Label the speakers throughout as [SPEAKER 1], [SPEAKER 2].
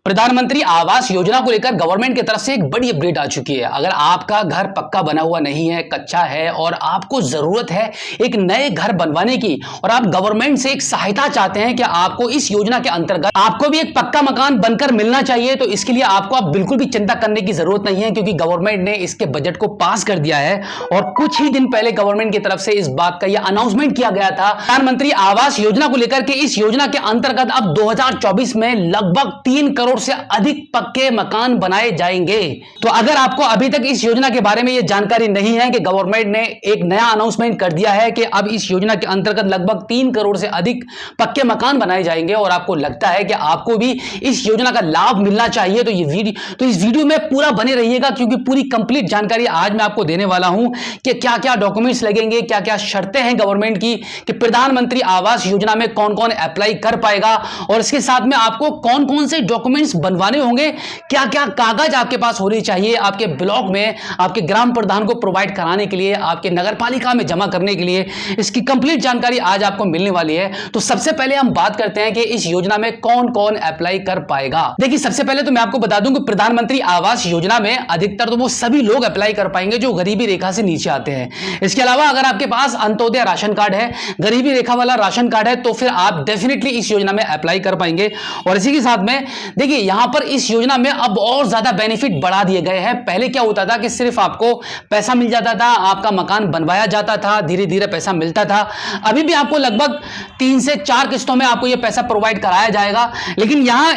[SPEAKER 1] प्रधानमंत्री आवास योजना को लेकर गवर्नमेंट की तरफ से एक बड़ी अपडेट आ चुकी है। अगर आपका घर पक्का बना हुआ नहीं है, कच्चा है और आपको जरूरत है एक नए घर बनवाने की और आप गवर्नमेंट से एक सहायता चाहते हैं कि आपको इस योजना के अंतर्गत आपको भी एक पक्का मकान बनकर मिलना चाहिए, तो इसके लिए आपको आप बिल्कुल भी चिंता करने की जरूरत नहीं है, क्योंकि गवर्नमेंट ने इसके बजट को पास कर दिया है। और कुछ ही दिन पहले गवर्नमेंट की तरफ से इस बात का यह अनाउंसमेंट किया गया था प्रधानमंत्री आवास योजना को लेकर के इस योजना के अंतर्गत अब 2024 में लगभग 3 करोड़ से अधिक पक्के मकान बनाए जाएंगे। तो अगर आपको अभी तक इस योजना के बारे में यह जानकारी नहीं है कि गवर्नमेंट ने एक नया अनाउंसमेंट कर दिया है कि अब इस योजना के अंतर्गत लगभग 3 करोड़ से अधिक पक्के मकान बनाए जाएंगे और आपको लगता है कि आपको भी इस योजना का लाभ मिलना चाहिए, तो इस वीडियो में पूरा बने रहिएगा, क्योंकि पूरी कंप्लीट जानकारी आज मैं आपको देने वाला हूं कि क्या क्या डॉक्यूमेंट्स लगेंगे, क्या क्या शर्तें हैं गवर्नमेंट की कि प्रधानमंत्री आवास योजना में कौन कौन अप्लाई कर पाएगा, और इसके साथ में आपको कौन कौन से डॉक्यूमेंट्स बनवाने होंगे, क्या क्या कागज आपके पास होने चाहिए आपके ब्लॉक में आपके ग्राम प्रधान को प्रोवाइड कराने के लिए, आपके नगर पालिका में जमा करने के लिए। इसकी कंप्लीट जानकारी आज आपको मिलने वाली है। तो सबसे पहले हम बात करते हैं कि इस योजना में कौन कौन अप्लाई कर पाएगा। देखिए, सबसे पहले तो मैं आपको बता दूं कि प्रधानमंत्री आवास योजना में अधिकतर तो वो सभी लोग अप्लाई कर पाएंगे जो गरीबी रेखा से नीचे आते हैं। इसके अलावा अगर आपके पास अंत्योदय राशन कार्ड है, गरीबी रेखा वाला राशन कार्ड है, तो फिर आप डेफिनेटली इस योजना में अप्लाई कर पाएंगे। और इसी के साथ में देखिए, यहां पर इस योजना में अब और ज्यादा बेनिफिट बढ़ा दिए गए हैं। पहले क्या होता था कि सिर्फ आपको पैसा मिल जाता था, आपका मकान बनवाया जाता था, धीरे धीरे पैसा मिलता था। अभी भी आपको लगभग 3 से 4 किस्तों में आपको यह पैसा प्रोवाइड कराया जाएगा। लेकिन यहां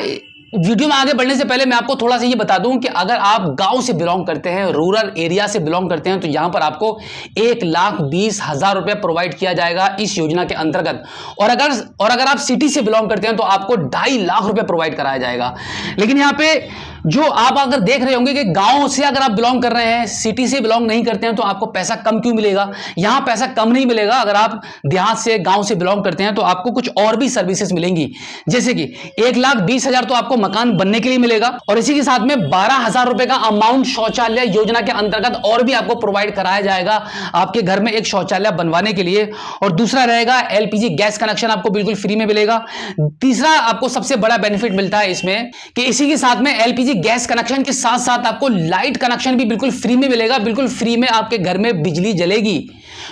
[SPEAKER 1] वीडियो में आगे बढ़ने से पहले मैं आपको थोड़ा सा ये बता दूं कि अगर आप गांव से बिलोंग करते हैं, रूरल एरिया से बिलोंग करते हैं, तो यहां पर आपको 1,20,000 रुपए प्रोवाइड किया जाएगा इस योजना के अंतर्गत। और अगर आप सिटी से बिलोंग करते हैं तो आपको 2.5 लाख रुपए प्रोवाइड कराया जाएगा। लेकिन यहां पे जो आप अगर देख रहे होंगे कि गांव से अगर आप बिलोंग कर रहे हैं, सिटी से बिलोंग नहीं करते हैं, तो आपको पैसा कम क्यों मिलेगा? यहां पैसा कम नहीं मिलेगा। अगर आप देहात से, गांव से बिलोंग करते हैं तो आपको कुछ और भी सर्विसेज मिलेंगी, जैसे कि 1,20,000 तो आपको मकान बनने के लिए मिलेगा, और इसी के साथ में 12,000 रुपए का अमाउंट शौचालय योजना के अंतर्गत और भी आपको प्रोवाइड कराया जाएगा आपके घर में एक शौचालय बनवाने के लिए। और दूसरा रहेगा एलपीजी गैस कनेक्शन आपको बिल्कुल फ्री में मिलेगा। तीसरा आपको सबसे बड़ा बेनिफिट मिलता है इसमें कि इसी के साथ में एलपीजी गैस कनेक्शन के साथ साथ आपको लाइट कनेक्शन भी बिल्कुल फ्री में मिलेगा। बिल्कुल फ्री में आपके घर में बिजली जलेगी।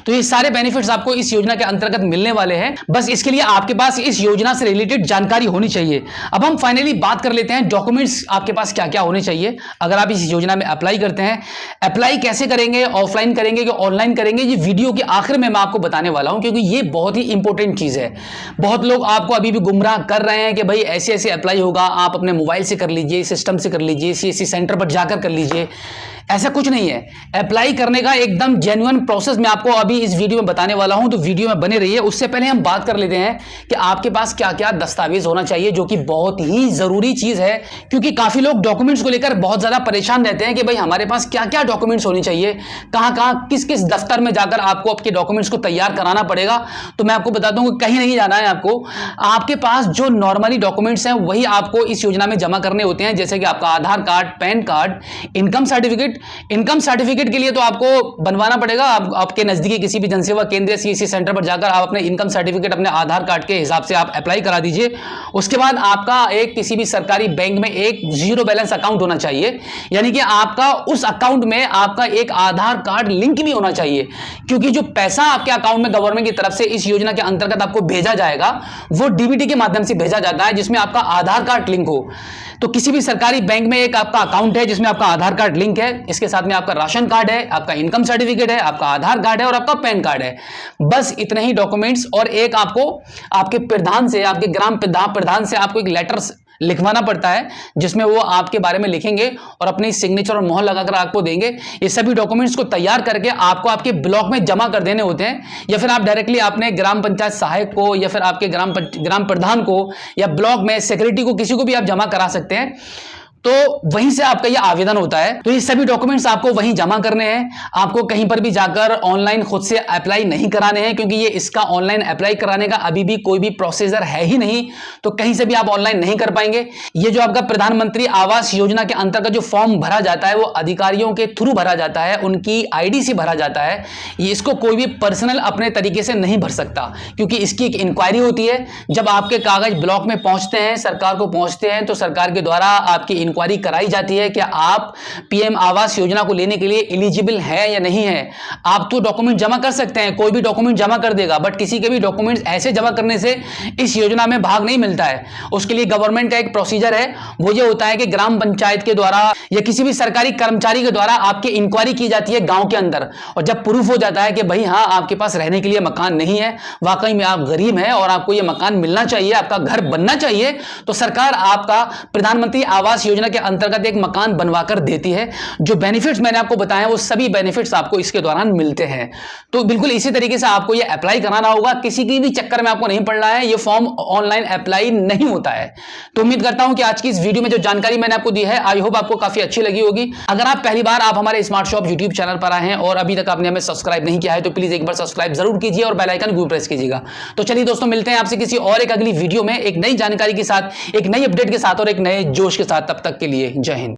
[SPEAKER 1] तो ये सारे बेनिफिट्स आपको इस योजना के अंतर्गत मिलने वाले हैं। बस इसके लिए आपके पास इस योजना से रिलेटेड जानकारी होनी चाहिए। अब हम फाइनली बात कर लेते हैं डॉक्यूमेंट्स आपके पास क्या क्या होने चाहिए अगर आप इस योजना में अप्लाई करते हैं। अप्लाई कैसे करेंगे, ऑफलाइन करेंगे कि ऑनलाइन करेंगे, ये वीडियो के आखिर में मैं आपको बताने वाला हूं, क्योंकि ये बहुत ही इंपॉर्टेंट चीज है। बहुत लोग आपको अभी भी गुमराह कर रहे हैं कि भाई ऐसे ऐसे अप्लाई होगा, आप अपने मोबाइल से कर लीजिए, सिस्टम से कर लीजिए, सीएससी सेंटर पर जाकर कर लीजिए। ऐसा कुछ नहीं है। अप्लाई करने का एकदम जेन्युइन प्रोसेस मैं आपको अभी इस वीडियो में बताने वाला हूं, तो वीडियो में बने रहिए। उससे पहले हम बात कर लेते हैं कि आपके पास क्या क्या दस्तावेज होना चाहिए, जो कि बहुत ही जरूरी चीज है, क्योंकि काफी लोग डॉक्यूमेंट्स को लेकर बहुत ज्यादा परेशान रहते हैं कि भाई हमारे पास क्या क्या डॉक्यूमेंट्स होने चाहिए, कहां कहां किस किस दफ्तर में जाकर आपको आपके डॉक्यूमेंट्स को तैयार कराना पड़ेगा। तो मैं आपको बता दूं कि कहीं नहीं जाना है आपको। आपके पास जो नॉर्मली डॉक्यूमेंट्स हैं वही आपको इस योजना में जमा करने होते हैं, जैसे कि आपका Aadhaar card, PAN card, income certificate. Income certificate के लिए तो आपको बनवाना पड़ेगा। आपके नजदीकी किसी भी जनसेवा केंद्र, सीएससी सेंटर पर जाकर आप अपने इनकम सर्टिफिकेट अपने आधार कार्ड के हिसाब से आप अप्लाई करा दीजिए। उसके बाद आपका एक किसी भी सरकारी बैंक में एक जीरो बैलेंस अकाउंट होना चाहिए, यानी कि आपका उस अकाउंट में आपका एक आधार कार्ड लिंक भी होना चाहिए, क्योंकि जो पैसा आपके अकाउंट में गवर्नमेंट की तरफ से इस योजना के अंतर्गत आपको भेजा जाएगा वो डीबीटी के माध्यम से भेजा जाता है, जिसमें आपका आधार कार्ड लिंक हो। तो किसी भी सरकारी बैंक में एक आपका अकाउंट है जिसमें आपका आधार कार्ड लिंक है, इसके साथ में आपका राशन कार्ड है, आपका इनकम सर्टिफिकेट है, आपका आधार कार्ड है और आपका पैन कार्ड है। बस इतने ही डॉक्यूमेंट्स। और एक आपको आपके प्रधान से, आपके ग्राम प्रधान से आपको एक लेटर लिखवाना पड़ता है, जिसमें वो आपके बारे में लिखेंगे और अपनी सिग्नेचर और मोहर लगाकर आपको देंगे। ये सभी डॉक्यूमेंट्स को तैयार करके आपको आपके ब्लॉक में जमा कर देने होते हैं, या फिर आप डायरेक्टली अपने ग्राम पंचायत सहायक को या फिर आपके ग्राम प्रधान को या ब्लॉक में सेक्रेटरी को, किसी को भी आप जमा करा सकते हैं। तो वहीं से आपका ये आवेदन होता है। तो ये सभी डॉक्यूमेंट्स आपको वहीं जमा करने हैं, आपको कहीं पर भी जाकर ऑनलाइन खुद से अप्लाई नहीं कराने हैं, क्योंकि ये इसका ऑनलाइन अप्लाई कराने का अभी भी कोई भी प्रोसीजर है ही नहीं, तो कहीं से भी आप ऑनलाइन नहीं कर पाएंगे। ये जो आपका प्रधानमंत्री आवास योजना के अंतर्गत जो फॉर्म भरा जाता है वो अधिकारियों के थ्रू भरा जाता है, उनकी आईडी से भरा जाता है। ये इसको कोई भी पर्सनल अपने तरीके से नहीं भर सकता, क्योंकि इसकी एक इंक्वायरी होती है। जब आपके कागज ब्लॉक में पहुंचते हैं, सरकार को पहुंचते हैं, तो सरकार के द्वारा आपकी इंक्वायरी कराई जाती है कि आप पीएम आवास योजना को लेने के लिए एलिजिबल है या नहीं है। आप तो डॉक्यूमेंट जमा कर सकते हैं, कोई भी डॉक्यूमेंट जमा कर देगा, बट किसी के भी डॉक्यूमेंट्स ऐसे जमा करने से इस योजना में भाग नहीं मिलता है। उसके लिए गवर्नमेंट का एक प्रोसीजर है, वो ये होता है कि ग्राम पंचायत के द्वारा या किसी भी सरकारी कर्मचारी के द्वारा आपकी इंक्वायरी की जाती है गांव के अंदर, और जब प्रूफ हो जाता है कि भाई हाँ आपके पास रहने के लिए मकान नहीं है, वाकई में आप गरीब हैं और आपको यह मकान मिलना चाहिए, आपका घर बनना चाहिए, तो सरकार आपका प्रधानमंत्री आवास योजना के अंतर्गत एक मकान बनवाकर देती है। जो बेनिफिट्स मैंने आपको बताए वो सभी बेनिफिट्स आपको इसके दौरान मिलते हैं। तो बिल्कुल इसी तरीके से आपको यह अप्लाई कराना होगा, किसी की भी चक्कर में आपको नहीं पड़ना है, यह फॉर्म ऑनलाइन अप्लाई नहीं होता है। तो उम्मीद करता हूं कि आज की इस वीडियो में जो जानकारी मैंने आपको दी है, आई होप आपको काफी अच्छी लगी होगी। अगर आप पहली बार आप हमारे स्मार्ट शॉप यूट्यूब चैनल पर आए हैं और अभी तक आपने हमें सब्सक्राइब नहीं किया है, तो प्लीज एक बार सब्सक्राइब जरूर कीजिए और बेल आइकन जरूर प्रेस कीजिएगा। तो चलिए दोस्तों, मिलते हैं आपसे किसी और एक अगली वीडियो में एक नई जानकारी के साथ, एक नई अपडेट के साथ और एक नए जोश के साथ। तब तक के लिए जय हिंद।